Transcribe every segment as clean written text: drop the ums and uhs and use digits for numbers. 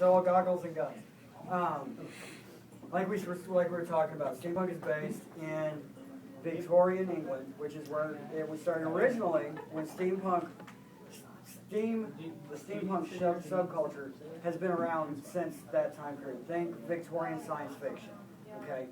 sell goggles and guns. Like we were talking about, steampunk is based in Victorian England, which is where it was started originally when the steampunk subculture has been around since that time period. Think Victorian science fiction. Okay,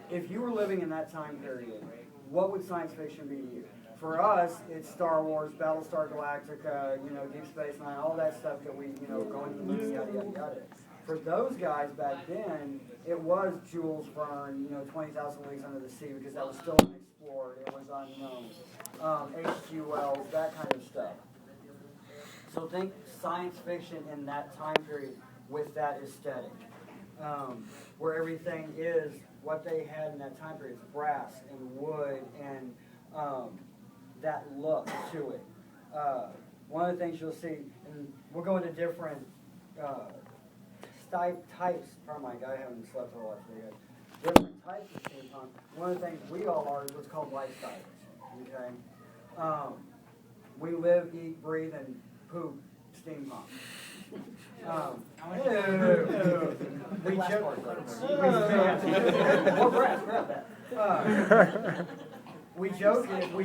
if you were living in that time period, what would science fiction be to you? For us, it's Star Wars, Battlestar Galactica, Deep Space Nine, all that stuff that we, going to the moon, yada yada yada. For those guys back then, it was Jules Verne, 20,000 Leagues Under the Sea, because that was still unexplored, it was unknown. H.G. Wells, that kind of stuff. So think science fiction in that time period with that aesthetic, where everything is what they had in that time period. It's brass and wood and that look to it. One of the things you'll see, and we'll go into different types. Pardon my guy, I haven't slept for a while today. Different types of steampunk. One of the things we all are is what's called lifestyles. Okay, we live, eat, breathe, and poop steampunk. We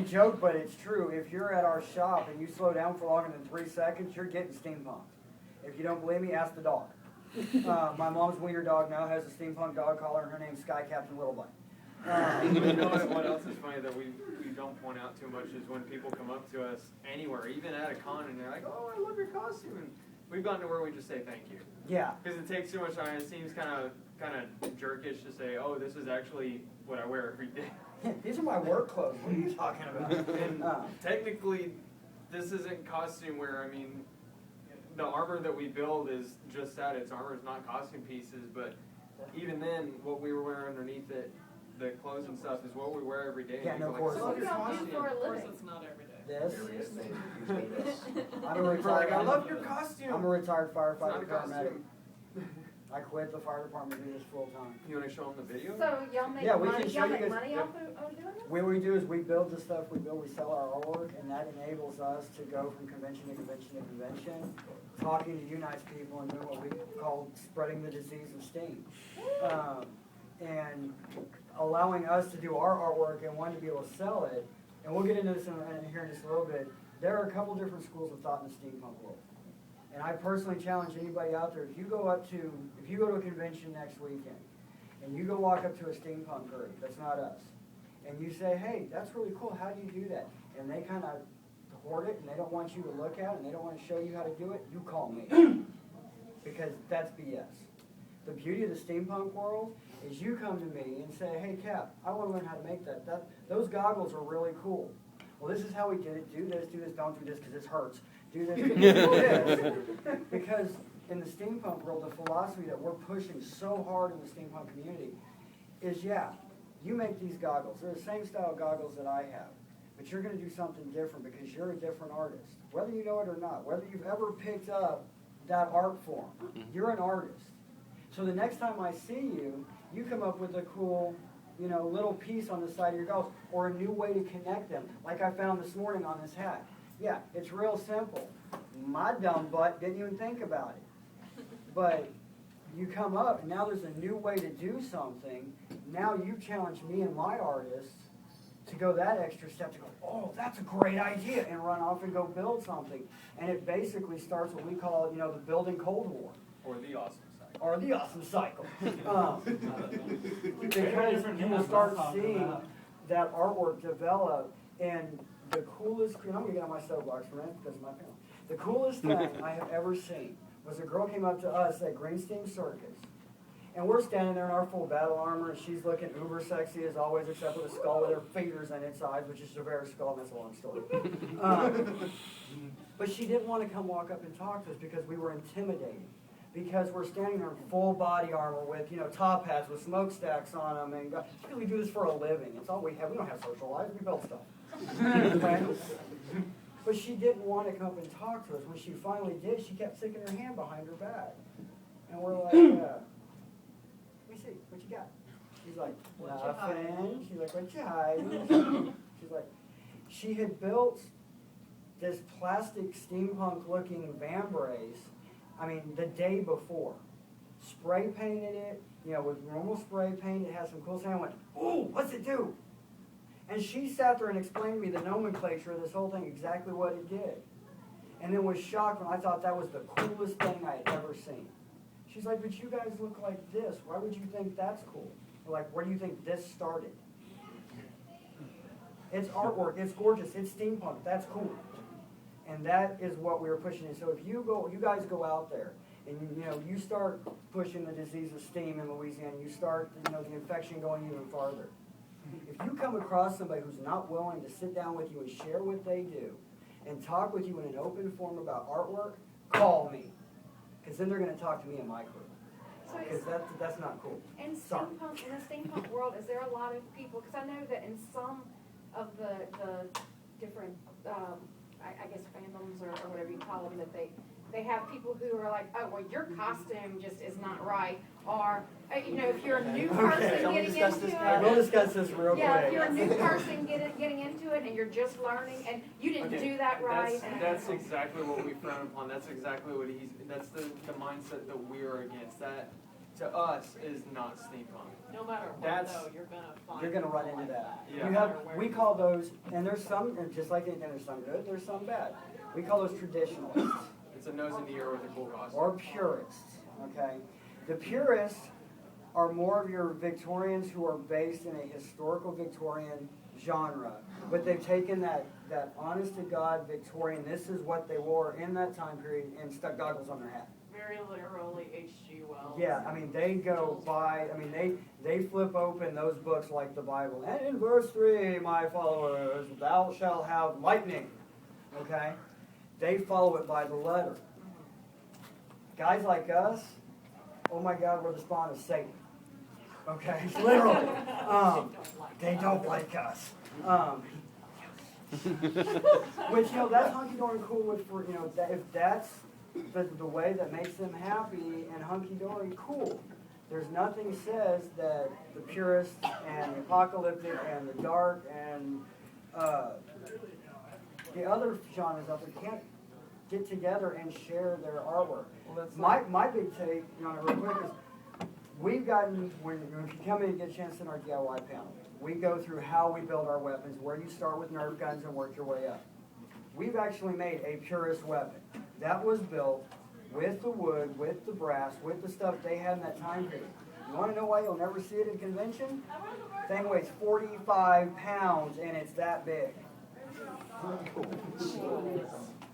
joke, but it's true. If you're at our shop and you slow down for longer than 3 seconds, you're getting steampunk. If you don't believe me, ask the dog. My mom's wiener dog now has a steampunk dog collar, and her name's Sky Captain Littlebutt. What else is funny that we don't point out too much is when people come up to us anywhere, even at a con, and they're like, "Oh, I love your costume," and we've gotten to where we just say thank you. Yeah. Because it takes too much time. It seems kind of jerkish to say, "Oh, this is actually what I wear every day." These are my work clothes. What are you talking about? And technically, this isn't costume wear. I mean, the armor that we build is just that. It's armor. It's not costume pieces. But even then, what we were wearing underneath it, the clothes and stuff, is what we wear every day. Yeah, no, of course. What do y'all do for a living? It's not every day. I love your costume. I'm a retired firefighter paramedic. I quit the fire department to do this full time. You want to show them the video? So y'all make Yeah, we money, can show y'all you make guys- money off of doing this? What we do is we build the stuff we build, we sell our artwork, and that enables us to go from convention to convention to convention, talking to unites people and doing what we call spreading the disease of steam. And allowing us to do our artwork and one to be able to sell it. And we'll get into this in here in just a little bit. There are a couple different schools of thought in the steampunk world. And I personally challenge anybody out there, if you go to a convention next weekend, and you go walk up to a steampunk group, that's not us, and you say, "Hey, that's really cool, how do you do that?" And they kind of hoard it, and they don't want you to look at it, and they don't want to show you how to do it, you call me. Because that's BS. The beauty of the steampunk world is you come to me and say, "Hey, Cap, I want to learn how to make that. Those goggles are really cool. Well, this is how we did it. Do this, don't do this because this hurts. Do this, do this." Because in the steampunk world, the philosophy that we're pushing so hard in the steampunk community is, you make these goggles. They're the same style goggles that I have. But you're going to do something different because you're a different artist. Whether you know it or not, whether you've ever picked up that art form, you're an artist. So the next time I see you, you come up with a cool, little piece on the side of your goggles or a new way to connect them, like I found this morning on this hat. Yeah, it's real simple. My dumb butt didn't even think about it. But you come up, and now there's a new way to do something. Now you challenge me and my artists to go that extra step to go, "Oh, that's a great idea," and run off and go build something. And it basically starts what we call, the building Cold War. Or the awesome cycle. Or the awesome cycle. Because you will start seeing that artwork develop, and the coolest, I'm going to get on my soapbox for a minute because of my panel. The coolest thing I have ever seen was a girl came up to us at Green Steam Circus, and we're standing there in our full battle armor, and she's looking uber sexy as always, except with a skull with her fingers in its eyes, which is Javera's skull, and that's a long story. But she didn't want to come walk up and talk to us because we were intimidating. Because we're standing there in full body armor with, top hats with smokestacks on them, and because we do this for a living. It's all we have. We don't have social lives. We build stuff. But she didn't want to come up and talk to us. When she finally did, she kept sticking her hand behind her back. And we're like, let me see, what you got? She's like, nothing. She's like, what you hiding? She's like, she had built this plastic steampunk looking vambrace I mean, the day before. Spray painted it, with normal spray paint. It has some cool sound. I went, ooh, what's it do? And she sat there and explained to me the nomenclature of this whole thing, exactly what it did. And then was shocked when I thought that was the coolest thing I had ever seen. She's like, but you guys look like this. Why would you think that's cool? Like, where do you think this started? It's artwork. It's gorgeous. It's steampunk. That's cool. And that is what we were pushing. So if you guys go out there and you start pushing the disease of steam in Louisiana, you start the infection going even farther. If you come across somebody who's not willing to sit down with you and share what they do and talk with you in an open forum about artwork, call me. Because then they're going to talk to me in my group. Because that's not cool. In the steampunk world, is there a lot of people, because I know that in some of the different, I guess fandoms or whatever you call them, that they have people who are like, oh, well, your costume just is not right. Or, if you're a new person getting into it. We'll discuss this real quick. Yeah, if you're a new person getting into it and you're just learning and you didn't do that right. That's exactly what we frown upon. That's exactly what that's the mindset that we're against. That, to us, is not steampunk. No matter what, though, you're gonna run into that. Yeah. We call those, and there's some, just like anything, there's some good, there's some bad. We call those traditionalists. It's a nose in the ear with a cool costume. Or purists, okay? The purists are more of your Victorians who are based in a historical Victorian genre, but they've taken that honest-to-God Victorian, this is what they wore in that time period, and stuck goggles on their hat. very literally H.G. Wells. Yeah, I mean, they go by, I mean, they flip open those books like the Bible. And in verse 3, my followers, thou shalt have lightning, okay? They follow it by the letter. Guys like us, oh my God, we're the spawn of Satan. Okay, literally. They don't like us. Which, that's hunky-dory cool with, if that's the way that makes them happy and hunky-dory, cool. There's nothing says that the purist and the apocalyptic and the dark and the other genres out there can't get together and share their artwork. Well, my big take, real quick is we've gotten, if you come in and get a chance in our DIY panel, we go through how we build our weapons, where you start with Nerf guns and work your way up. We've actually made a purist weapon. That was built with the wood, with the brass, with the stuff they had in that time period. You want to know why you'll never see it at a convention? Thing weighs 45 pounds and it's that big.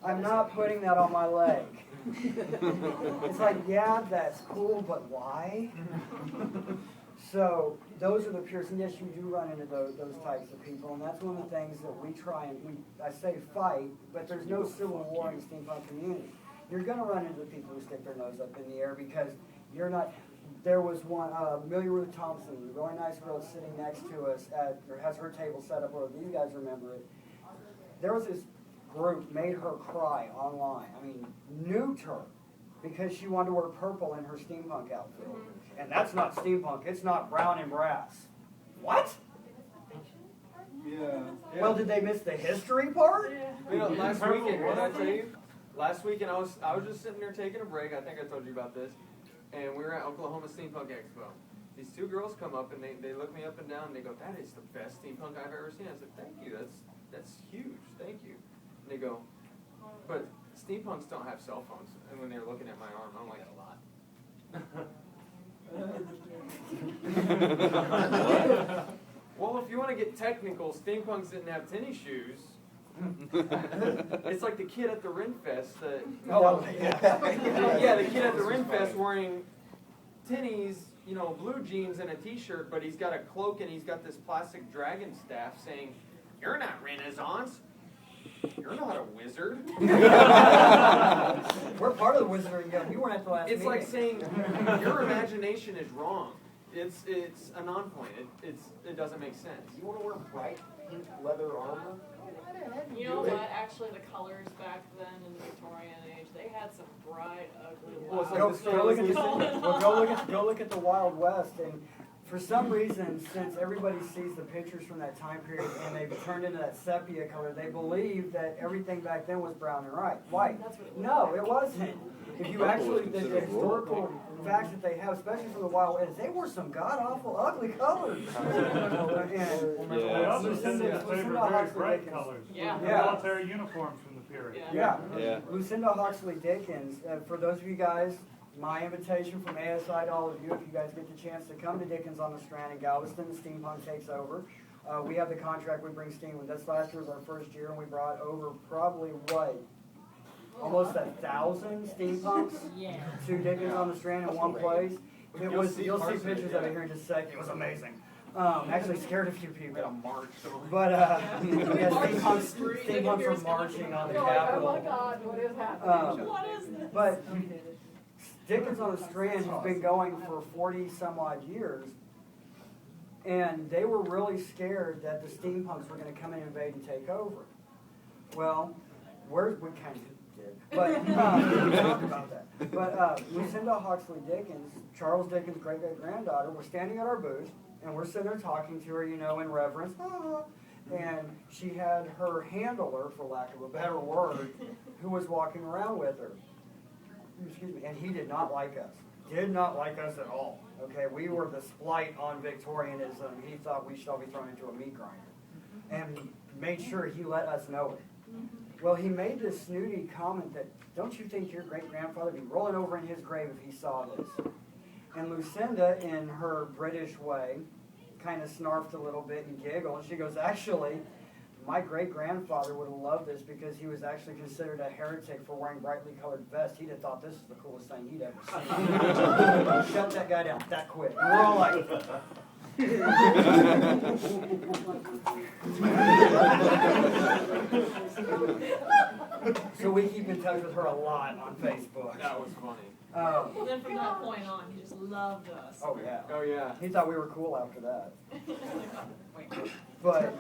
I'm not putting that on my leg. It's like, yeah, that's cool, but why? So those are the purists, and yes, you do run into those types of people, and that's one of the things that we try and I say fight, but there's no civil war in the steampunk community. You're going to run into the people who stick their nose up in the air because you're not. There was one, Amelia Ruth Thompson, a really nice girl sitting next to us has her table set up where these guys remember it. There was this group made her cry online. I mean, nuked her because she wanted to wear purple in her steampunk outfit. And that's not steampunk. It's not brown and brass. What? Yeah. Well, did they miss the history part? Last weekend, what did I tell you? Last weekend, I was just sitting there taking a break. I think I told you about this. And we were at Oklahoma Steampunk Expo. These two girls come up and they look me up and down and they go, "That is the best steampunk I've ever seen." I said, "Thank you. That's huge. Thank you." And they go, "But steampunks don't have cell phones." And when they were looking at my arm, I'm like, well, if you want to get technical, steampunks didn't have tennis shoes. It's like the kid at the Renfest. The kid at the Renfest wearing tennies, blue jeans and a t-shirt, but he's got a cloak and he's got this plastic dragon staff saying, "You're not Renaissance. You're not a wizard." We're part of the Wizarding Guild. You weren't at the last meeting. It's like saying your imagination is wrong. It's a non-point. It doesn't make sense. You want to wear bright pink leather armor? You know what? Actually, the colors back then in the Victorian age, they had some bright, ugly, loud Go look at the Wild West, and for some reason, since everybody sees the pictures from that time period and they've turned into that sepia color, they believe that everything back then was brown and white. No, it wasn't. If you actually, the historical facts that they have, especially from the Wild West, they were some god-awful ugly colors. They also said that they were very bright colors. Yeah. The military uniforms from the period. Yeah. Lucinda Huxley Dickens, for those of you guys, my invitation from ASI to all of you, if you guys get the chance to come to Dickens on the Strand in Galveston, Steampunk takes over. We have the contract, we bring steam. This last year was our first year, and we brought over probably, almost 1,000 steampunks to Dickens on the Strand in one place. You'll see pictures of it here in just a second. It was amazing. Actually scared a few people. But steampunks were marching on the Capitol. Oh my God, what is happening? What is this? But Dickens on the Strand has been going for 40 some odd years, and they were really scared that the steampunks were going to come in, invade, and take over. Well, we kind of did, but we talked about that. But Lucinda Huxley Dickens, Charles Dickens' great-great-granddaughter, was standing at our booth, and we're sitting there talking to her, in reverence, and she had her handler, for lack of a better word, who was walking around with her. Excuse me, and he did not like us. Did not like us at all. Okay, we were the splight on Victorianism. He thought we should all be thrown into a meat grinder, and made sure he let us know it. Well, he made this snooty comment that, don't you think your great-grandfather would be rolling over in his grave if he saw this? And Lucinda, in her British way, kind of snarfed a little bit and giggled, and she goes, actually, my great-grandfather would have loved this because he was actually considered a heretic for wearing brightly colored vests. He'd have thought this is the coolest thing he'd ever seen. Shut that guy down that quick. And we're all like... So we keep in touch with her a lot on Facebook. That was funny. And then from that point on, he just loved us. Oh yeah. Oh yeah. He thought we were cool after that. But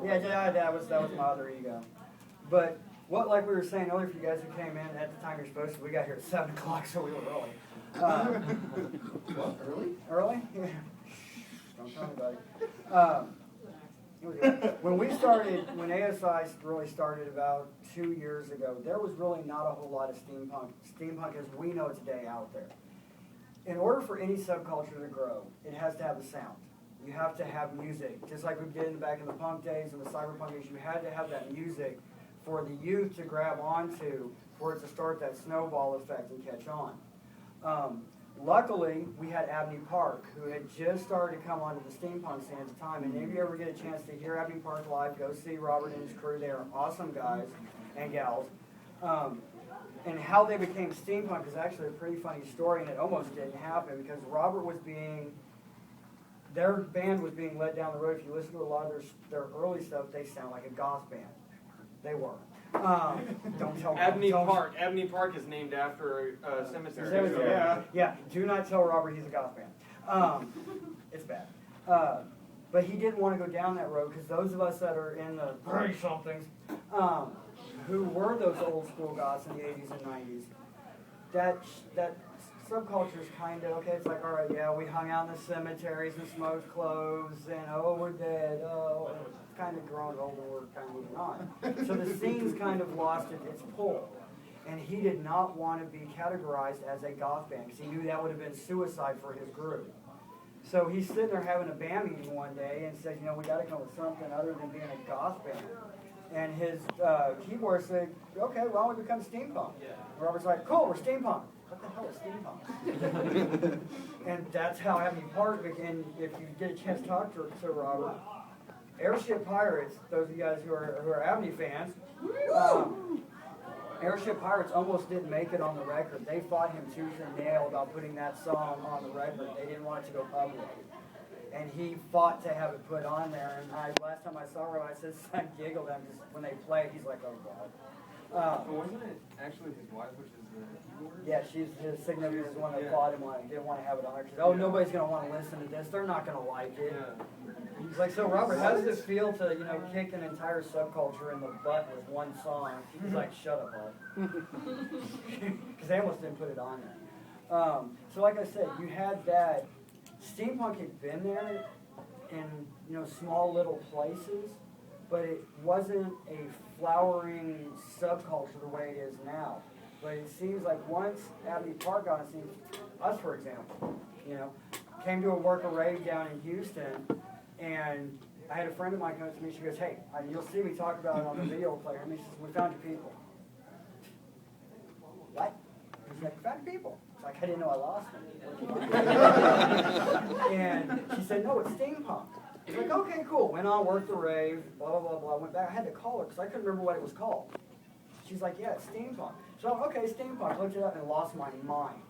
yeah, that was my other ego. But like we were saying earlier, for you guys who came in at the time you're supposed to, we got here at 7 o'clock, so we were early. Early? Early? Yeah. Don't tell anybody. When ASI really started about 2 years ago, there was really not a whole lot of steampunk as we know today out there. In order for any subculture to grow, it has to have a sound. You have to have music. Just like we did back in the punk days and the cyberpunk days, you had to have that music for the youth to grab onto, for it to start that snowball effect and catch on. Luckily, we had Abney Park, who had just started to come onto the steampunk scene at the time. And if you ever get a chance to hear Abney Park live, go see Robert and his crew. They are awesome guys and gals. And how they became steampunk is actually a pretty funny story, and it almost didn't happen because their band was being led down the road. If you listen to a lot of their early stuff, they sound like a goth band. They were. Don't tell Abney Park. Abney Park is named after a cemetery. Yeah. Do not tell Robert he's a goth band. It's bad. But he didn't want to go down that road because those of us that are in the 30-somethings, who were those old school goths in the 80s and 90s, that subculture is kind of, okay, it's like, all right, yeah, we hung out in the cemeteries and smoked cloves, and we're dead, and it's kind of grown old and we're kind of moving on. So the scene's kind of lost its pull. And he did not want to be categorized as a goth band because he knew that would have been suicide for his group. So he's sitting there having a band meeting one day and says, we got to come up with something other than being a goth band. And his keyboard said, okay, why don't we become steampunk? And Robert's like, cool, we're steampunk. What the hell is steampunk? And that's how Abney Park began. If you get a chance to talk to Robert, Airship Pirates, those of you guys who are Abney fans, Airship Pirates almost didn't make it on the record. They fought him tooth and nail about putting that song on the record. They didn't want it to go public. And he fought to have it put on there. And last time I saw him, I said, I giggled at him just when they played. He's like, oh, God. But wasn't it actually his wife, which is the keyboard? Yeah, she's his significant is one that fought him on it. Didn't want to have it on there. She said, nobody's going to want to listen to this. They're not going to like it. Yeah. He's like, so Robert, how does it feel to, kick an entire subculture in the butt with one song? He's like, shut up, Bob. Because they almost didn't put it on there. So like I said, you had that steampunk had been there in, you know, small little places, but it wasn't a flowering subculture the way it is now. But it seems like once Abbey Park got on the scene, us for example, you know, came to a worker rave down in Houston, and I had a friend of mine come to me, she goes, hey, you'll see me talk about it on the video player, and she says, we found your people. What? He's like, we found your people. It's like, I didn't know I lost them. And she said, no, it's steampunk. He's like, okay, cool. Went on, worked the rave, blah, blah, blah, blah. Went back, I had to call her because I couldn't remember what it was called. She's like, yeah, it's steampunk. So, okay, steampunk. Looked it up and lost my mind.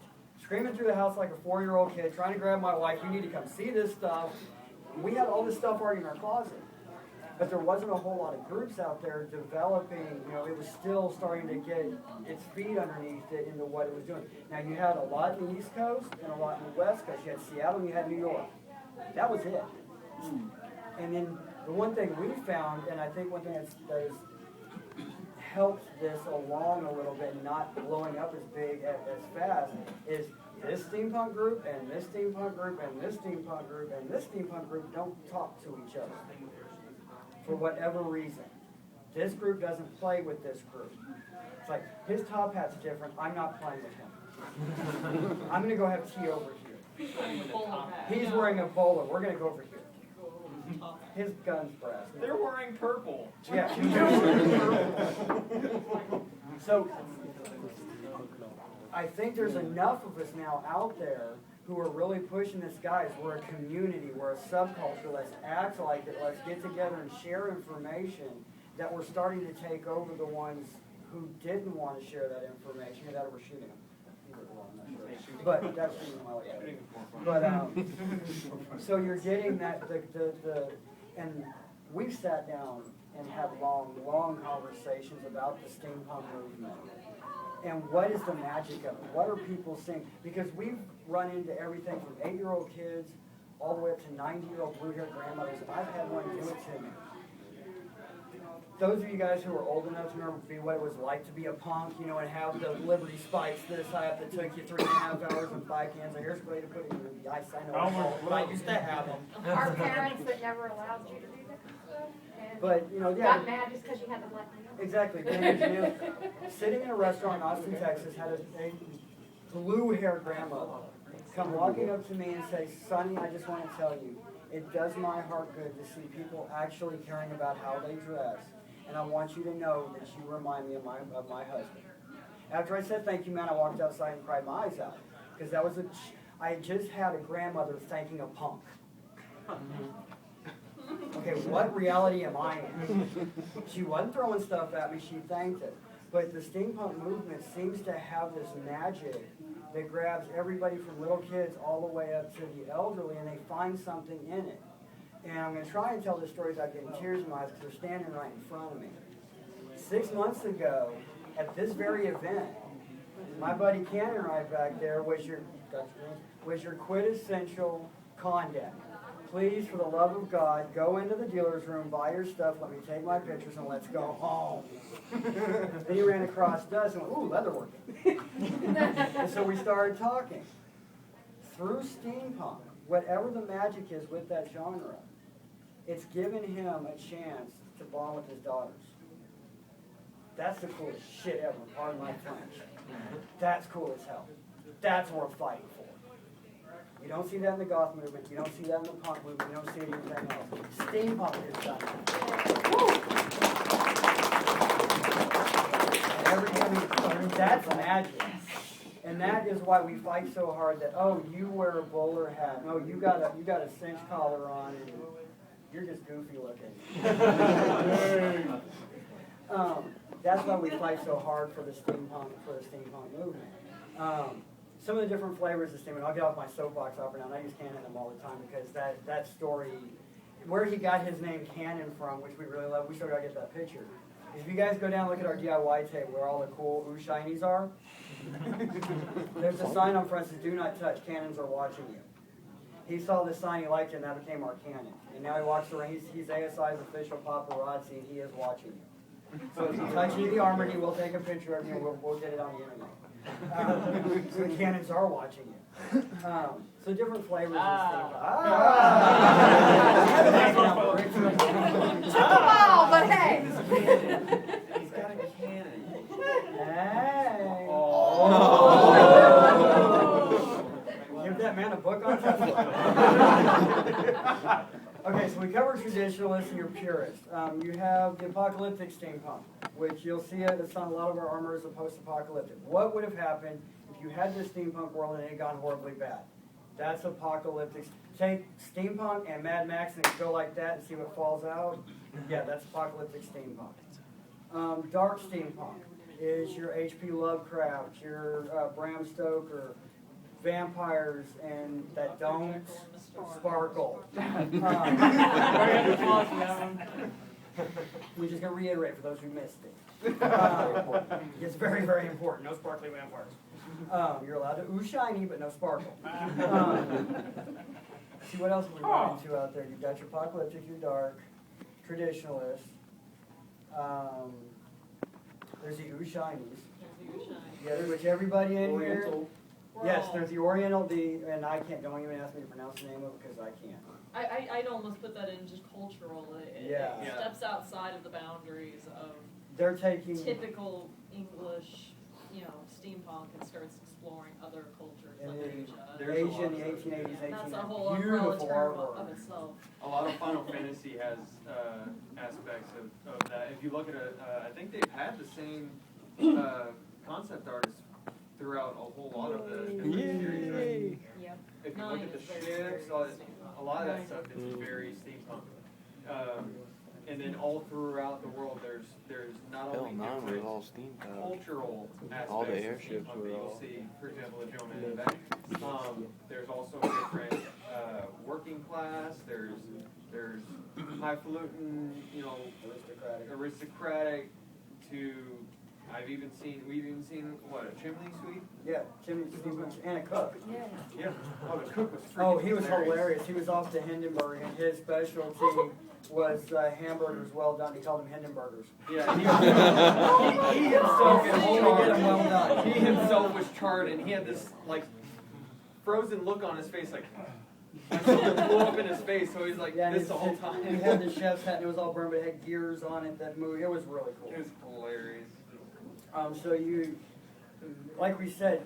Screaming through the house like a 4-year-old kid, trying to grab my wife. You need to come see this stuff. We had all this stuff already in our closet. But there wasn't a whole lot of groups out there developing, you know, it was still starting to get its feet underneath it into what it was doing. Now, you had a lot in the East Coast and a lot in the West Coast. You had Seattle and you had New York. That was it. And then the one thing we found, and I think one thing that has helped this along a little bit, not blowing up as big, as fast, is this steampunk group, and this steampunk group, and this steampunk group, and this steampunk group don't talk to each other for whatever reason. This group doesn't play with this group. It's like, his top hat's different, I'm not playing with him. I'm going to go have tea over here. He's wearing a bowler, we're going to go over here. His gun's brass. They're wearing purple. Yeah. So, I think there's enough of us now out there who are really pushing this, guys. We're a community, we're a subculture, let's act like it, let's get together and share information, that we're starting to take over the ones who didn't want to share that information, or that were shooting them. But that's shooting them, I like that. But, so you're getting that, and we've sat down and had long conversations about the steampunk movement. And what is the magic of it? What are people saying? Because we've run into everything from 8-year-old kids all the way up to 90-year-old blue-haired grandmothers. I've had one do it to me. Those of you guys who are old enough to remember what it was like to be a punk, you know, and have the Liberty spikes this high up that took you 3.5 hours and 5 cans of hairspray to put in the ice. I know, but I used to have them. Our parents that never allowed you to do that stuff. And But, you know, yeah. got mad just because you had the black man. Exactly. Sitting in a restaurant in Austin, Texas, had a blue-haired grandmother come walking up to me and say, Sonny, I just want to tell you, it does my heart good to see people actually caring about how they dress, and I want you to know that you remind me of my husband. After I said thank you, man, I walked outside and cried my eyes out, because that was I had just had a grandmother thanking a punk. Okay, what reality am I in? She wasn't throwing stuff at me, she thanked it. But the steampunk movement seems to have this magic that grabs everybody from little kids all the way up to the elderly, and they find something in it. And I'm going to try and tell this story without getting tears in my eyes, because they're standing right in front of me. 6 months ago, at this very event, my buddy Cannon right back there was your quintessential con deck. Please, for the love of God, go into the dealer's room, buy your stuff, let me take my pictures, and let's go home. Then he ran across us and went, ooh, leatherworking. And so we started talking. Through steampunk, whatever the magic is with that genre, it's given him a chance to bond with his daughters. That's the coolest shit ever, pardon my French. That's cool as hell. That's worth fighting for. You don't see that in the goth movement, you don't see that in the punk movement, you don't see it in anything else. Steampunk has done that. I mean, that's magic. And that is why we fight so hard that, oh, you wear a bowler hat, no, you got a cinch collar on, and you're just goofy looking. That's why we fight so hard for the steampunk movement. Some of the different flavors of steampunk, I'll get off my soapbox up and down. I use Cannon them all the time because that story, where he got his name Cannon from, which we really love, we still got to get that picture. If you guys go down and look at our DIY table where all the cool ooh shinies are, there's a sign on front that says, do not touch, cannons are watching you. He saw this sign, he liked it, and that became our Cannon. And now he walks around, he's ASI's official paparazzi, and he is watching you. So if you touch any of the armor, he will take a picture of you, and we'll get it on the internet. So the cannons are watching you. So different flavors of steampunk. Took a while, but hey. He's got a cannon. Hey. Oh. Give that man a book on Tesla. Okay, so we covered traditionalists and your purists. You have the apocalyptic steampunk, which you'll see it's on a lot of our armor as a post-apocalyptic. What would have happened if you had this steampunk world and it had gone horribly bad? That's apocalyptic. Take steampunk and Mad Max and go like that and see what falls out. Yeah, that's apocalyptic steampunk. Dark steampunk is your H.P. Lovecraft, your Bram Stoker, vampires and that don't sparkle. We're just going to reiterate for those who missed it. It's very, very important. No sparkly vampires. You're allowed to ooh shiny, but no sparkle. See what else we run into out there. You've got your apocalyptic, your dark, traditionalists. There's the ooh shinies. Yeah, which everybody in here. Yes, there's the Oriental, and I can't. Don't even ask me to pronounce the name of it because I can't. I'd almost put that in just cultural. It steps outside of the boundaries of They're taking typical English, steampunk, and starts exploring other cultures like Asia. Asia in the 1880s, That's a 1890s. whole umbrella Beautiful term artwork. of itself. A lot of Final Fantasy has aspects of that. If you look at I think they've had the same concept artists throughout a whole lot of the series, right? Yep. If you look at the ships, a lot of that stuff is very steampunk. And then all throughout the world, there's not only different cultural aspects All the of airships steampunk were that you'll all- see, for example, the gentleman in the back. There's also different working class. There's highfalutin, aristocratic to we've even seen what, a chimney sweep? Yeah, chimney steampunk and a cook. Yeah. Oh, the cook was freaking Oh, he was hilarious. He was off to Hindenburg, and his specialty was hamburgers well done. He called them Hindenburgers. Yeah, he himself He could only get them well done. He himself was charred, and he had this frozen look on his face, like something blew up in his face. So he's like Yeah, and this the whole time. He had the chef's hat, and it was all burned, but it had gears on it that moved. It was really cool. It was hilarious. So you, like we said,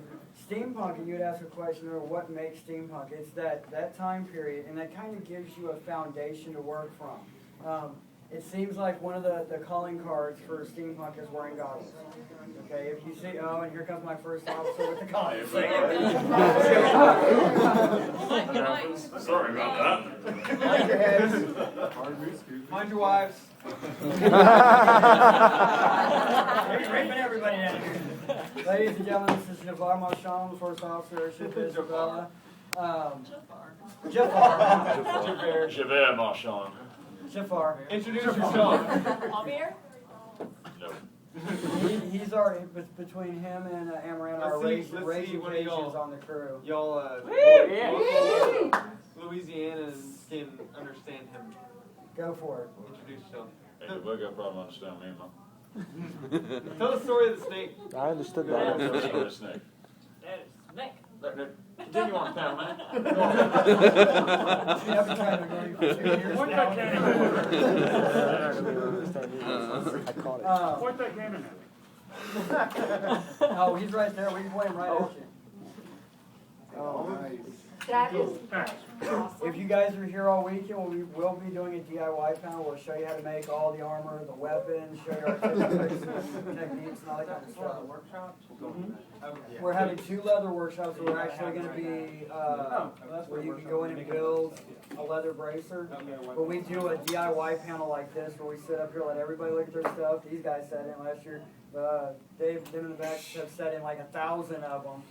steampunk, and you would ask a question, what makes steampunk? It's that time period, and that kind of gives you a foundation to work from. It seems like one of the calling cards for steampunk is wearing goggles. Okay, if you see, and here comes my first officer with the goggles. Sorry about that. Mind your heads. Mind your wives. Raping everybody down here. Ladies and gentlemen, this is Navar Marchand, first officer, Airship Isabella. Jafar. Javert Marchand. Jafar. Introduce yourself. Amir? No. He's our, between him and Amaran, our Let's see raging what y'all- Cajuns on the crew. Y'all, Louisianans can understand him. Go for it. Introduce yourself. Hey, the bug guy probably understand me, man. Tell the story of the snake. I understood Yeah, that. that's a snake. That is Nick. Continue on, pal, man. See, I've been trying to ignore you for 2 years Point now. that cannon I caught it. Point that cannon at me. Oh, he's right there. We can play him right at you. Oh, nice. That is Thanks. awesome. If you guys are here all weekend, we will be doing a DIY panel. We'll show you how to make all the armor, the weapons, show you our techniques and all that kind of stuff. We're having 2 leather workshops. We're actually going to be where you can go in and build a leather bracer. But we do a DIY panel like this where we sit up here, let everybody look at their stuff. These guys sat in last year. Dave, them in the back have set in like 1,000 of them.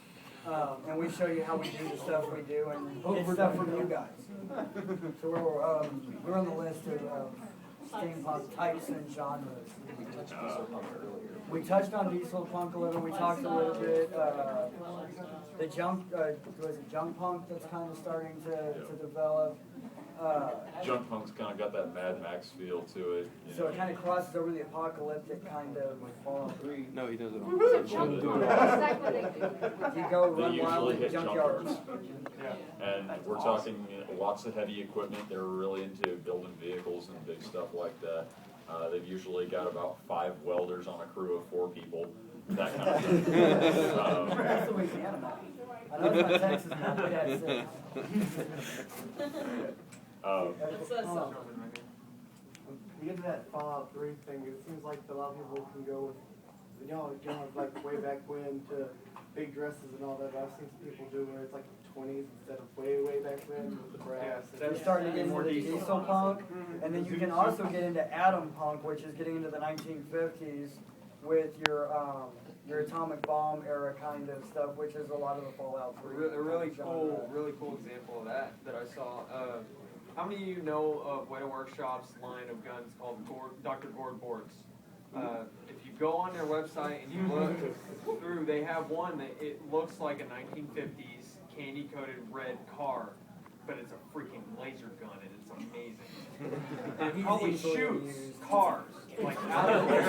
And we show you how we do the stuff we do, and it's stuff from you guys. So we're on the list of steampunk types and genres. We touched on diesel punk a little. We talked a little bit. The junk, was it junk punk that's kind of starting to develop. Junk Punk's kind of got that Mad Max feel to it. You So know. it kind of crosses over the apocalyptic kind of Fallout 3. No, he does it So on. junk food, what's exactly they do? You go They run wild usually in hit junkyards. And we're talking lots of heavy equipment. They're really into building vehicles and big stuff like that. They've usually got about 5 welders on a crew of 4 people. That kind of thing. That's Louisianime. I know it's not Texas, but we had 6. That says something. To get to that Fallout 3 thing, it seems like a lot of people can go with, going like way back when to big dresses and all that. But I've seen some people do where it's like 20s instead of way back when with the brass. They're starting to get into the diesel punk, and then you can also get into atom punk, which is getting into the 1950s with your atomic bomb era kind of stuff, which is a lot of the Fallout 3. A really cool example of that I saw. How many of you know of Widow Workshop's line of guns called Dr. Gord Borks? If you go on their website and you look through, they have one that it looks like a 1950s candy-coated red car, but it's a freaking laser gun and it's amazing. And it probably shoots cars like out of there.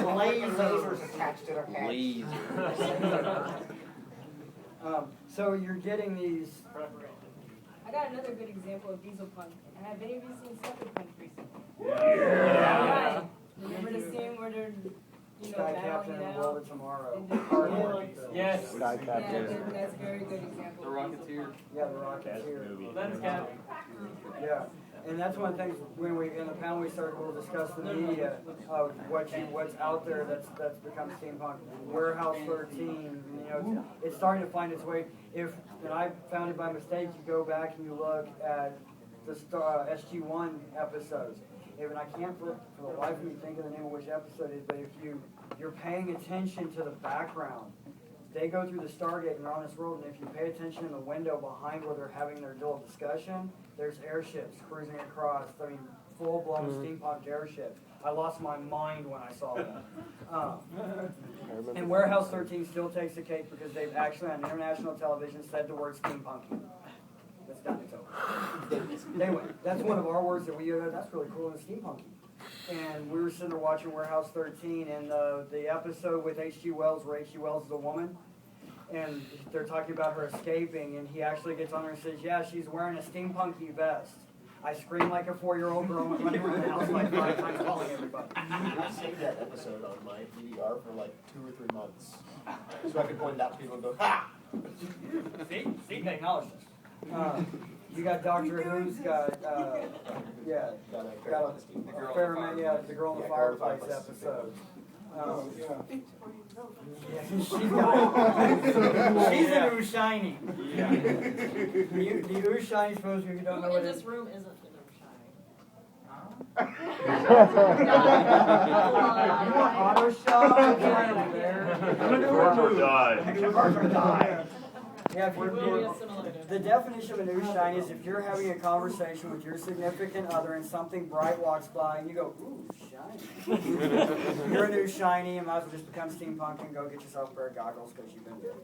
Lasers attached to their head. So you're getting these. I got another good example of diesel punk. Have any of you seen Sucker Punch recently? Yeah. Right. Remember the scene where they're, Sky battling Captain it and out? World of Tomorrow. And they're- Hardcore. Yes. Sky Yeah, Captain. that's a very good example. The of diesel Rocketeer. punk. Yeah, the Rocketeer. That's Cap. Yeah, and that's one of the things when we in the panel we started, we'll discuss the media of what's out there that's become steampunk. Warehouse 13, it's starting to find its way. And I found it by mistake. You go back and you look at the SG1 episodes. And I can't for the life of me think of the name of which episode it is, but if you're paying attention to the background. They go through the Stargate and they're on this world, and if you pay attention in the window behind where they're having their little discussion, there's airships cruising across. I mean, full-blown steampunk airships. I lost my mind when I saw that. And Warehouse 13 still takes the cake because they've actually on international television said the word steampunky. That's done. It's over. Anyway, that's one of our words that we use. That's really cool in steampunky. And we were sitting there watching Warehouse 13, and the episode with H.G. Wells, where H.G. Wells is a woman, and they're talking about her escaping, and he actually gets on her and says, yeah, she's wearing a steampunky vest. I screamed like a 4-year-old girl and running around the house like 5 times calling everybody. I saved that episode on my DVR for like 2 or 3 months. So I could point it out to people and go, ha! See, they acknowledged us. You got Doctor Who's got, got a fair amount, the Girl in the Fireplace episode. She's an Ushiny. Yeah. The Ushiny, suppose if you don't know Who what in it this is. room isn't You want auto shop? Right there. Convert or die. Convert or die. Yeah, if Will be you're, assimilated. the definition of a new shiny is if you're having a conversation with your significant other and something bright walks by and you go, ooh, shiny. You're a new shiny and might as well just become steampunk and go get yourself a pair of goggles because you've been good.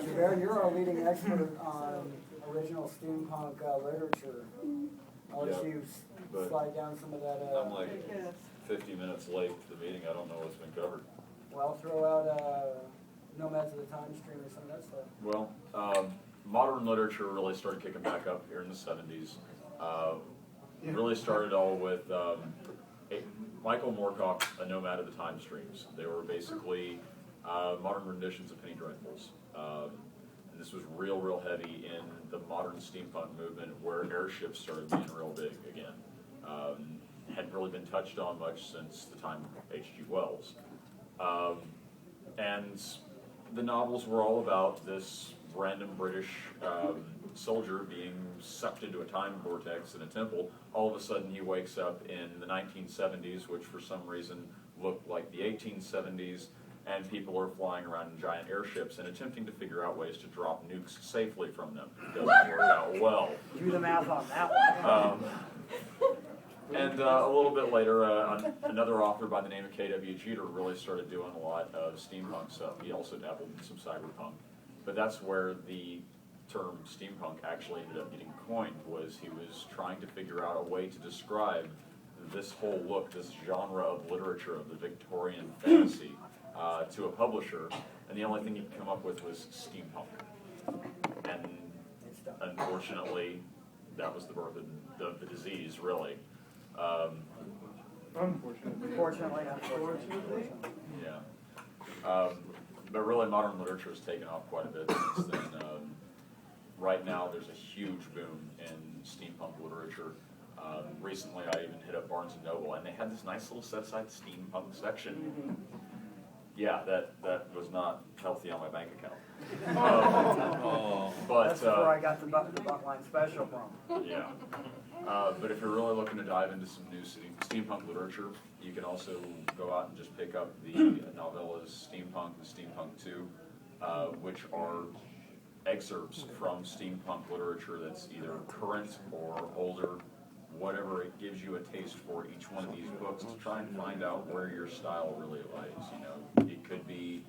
Javert, you're our leading expert on original steampunk literature. I'll let you but slide down some of that. I'm like 50 minutes late to the meeting. I don't know what's been covered. Well, throw out Nomads of the Time Stream or some of that stuff. Well, modern literature really started kicking back up here in the 70s. Really started all with Michael Moorcock's A Nomad of the Time Streams. They were basically modern renditions of penny dreadfuls. And this was real heavy in the modern steampunk movement where airships started being real big again. Hadn't really been touched on much since the time of H.G. Wells. And the novels were all about this random British soldier being sucked into a time vortex in a temple. All of a sudden he wakes up in the 1970s, which for some reason looked like the 1870s, and people are flying around in giant airships and attempting to figure out ways to drop nukes safely from them. It doesn't work out well. Do the math on that one. And a little bit later, another author by the name of K.W. Jeter really started doing a lot of steampunk stuff. He also dabbled in some cyberpunk. But that's where the term steampunk actually ended up getting coined was he was trying to figure out a way to describe this whole look, this genre of literature of the Victorian fantasy to a publisher, and the only thing he could come up with was steampunk. And unfortunately, that was the birth of the disease, really. Unfortunately. Fortunately, unfortunately. Yeah. But really, modern literature has taken off quite a bit since then. Right now, there's a huge boom in steampunk literature. Recently, I even hit up Barnes & Noble, and they had this nice little set-aside steampunk section. Yeah, that was not healthy on my bank account. But that's where I got the Buckline special from. Yeah. But if you're really looking to dive into some new steampunk literature, you can also go out and just pick up the novellas Steampunk and Steampunk 2, which are excerpts from steampunk literature that's either current or older, whatever. It gives you a taste for each one of these books to try and find out where your style really lies. You know, it could be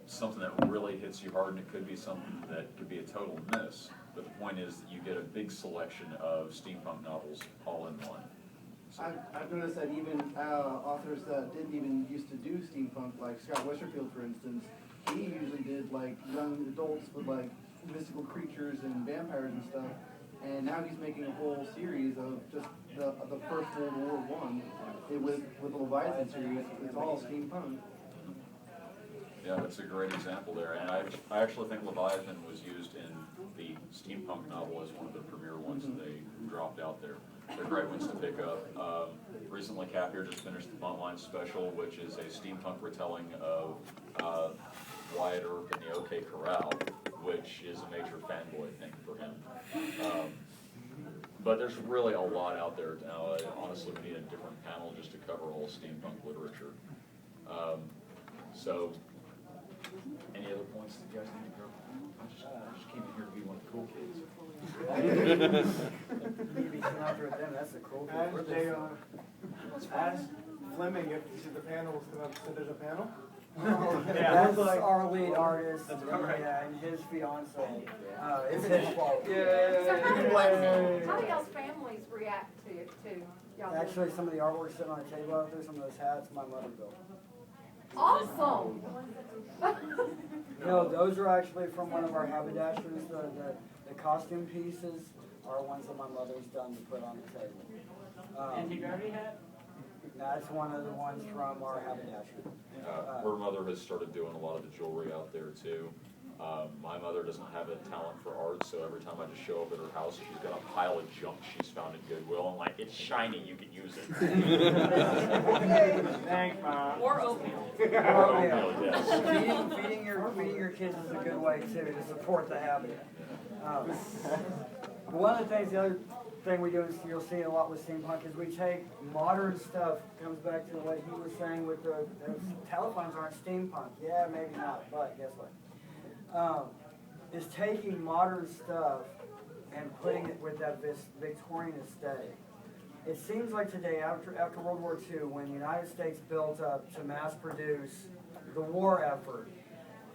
something that really hits you hard, and it could be something that could be a total miss. But the point is that you get a big selection of steampunk novels all in one. So, I've noticed that even authors that didn't even used to do steampunk, like Scott Westerfield, for instance, he usually did like young adults with like mystical creatures and vampires and stuff. And now he's making a whole series of just the First World War I with the Leviathan series. It's all steampunk. yeah, that's a great example there. And I actually think Leviathan was used in the steampunk novel as one of the premier ones that they dropped out there. They're great ones to pick up. Recently, Cap here just finished the Frontline Special, which is a steampunk retelling of Wyatt Earp and the OK Corral, which is a major fanboy thing for him. But there's really a lot out there now. Honestly, we need a different panel just to cover all steampunk literature. So, any other points that you guys need to cover? I just came in here to be one of the cool kids. Maybe out there with them, that's a cool Ask Fleming if the panel was come up. So there's a panel? That's our lead artist, yeah, and his fiance. It's his fault. So how do y'all's families react to y'all? Actually, some of the artwork sitting on the table out there, some of those hats, my mother built. Awesome. No, those are actually from one of our haberdashers. The costume pieces are ones that my mother's done to put on the table. Anti-gravity hat? That's one of the ones from our haberdasher. Her mother has started doing a lot of the jewelry out there too. My mother doesn't have a talent for art, so every time I just show up at her house, she's got a pile of junk she's found at Goodwill. I'm like, it's shiny, you can use it. Thanks, Mom. Or oatmeal. Oatmeal, yes. Feeding your kids is a good way too to support the habit. One of the things, the other thing we do, is you'll see a lot with steampunk, is we take modern stuff. Comes back to what he was saying with the telephones aren't steampunk. Yeah, maybe not, but guess what? Is taking modern stuff and putting it with that Victorian aesthetic. It seems like today, after World War II, when the United States built up to mass produce the war effort,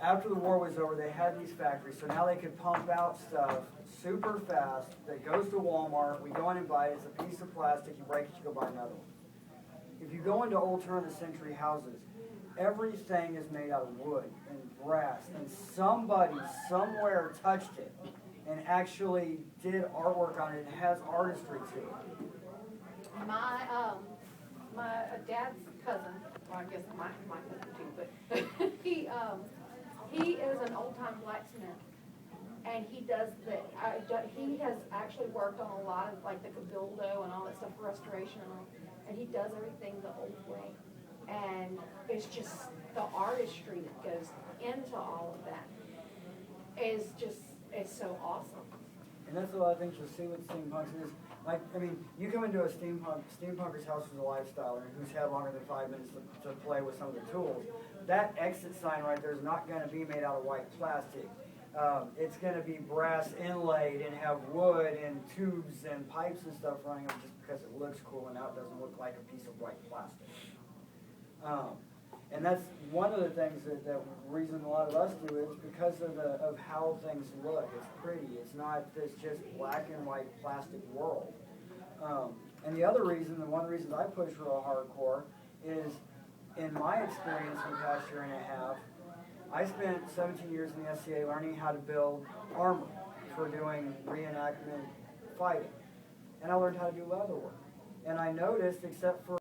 after the war was over, they had these factories, so now they could pump out stuff super fast that goes to Walmart. We go in and buy it. It's a piece of plastic. You break it, you go buy another one. If you go into old turn-of-the-century houses, everything is made out of wood and brass, and somebody somewhere touched it and actually did artwork on it and has artistry to it. My dad's cousin, well, I guess my cousin too, but he is an old-time blacksmith, and he does he has actually worked on a lot of like the cabildo and all that stuff, restoration and all, and he does everything the old way, and it's just the artistry that goes into all of that is so awesome. And that's a lot of things you'll see with steampunks is, like, I mean, you come into a steampunker's house who's a lifestyler who's had longer than 5 minutes to play with some of the tools. That exit sign right there is not going to be made out of white plastic. It's going to be brass inlaid and have wood and tubes and pipes and stuff running up just because it looks cool and now it doesn't look like a piece of white plastic. And that's one of the things that reason a lot of us do it is because of how things look. It's pretty. It's not this just black and white plastic world. And the other reason, the one reason I push real hardcore is, in my experience in the past year and a half, I spent 17 years in the SCA learning how to build armor for doing reenactment fighting. And I learned how to do leather work. And I noticed, except for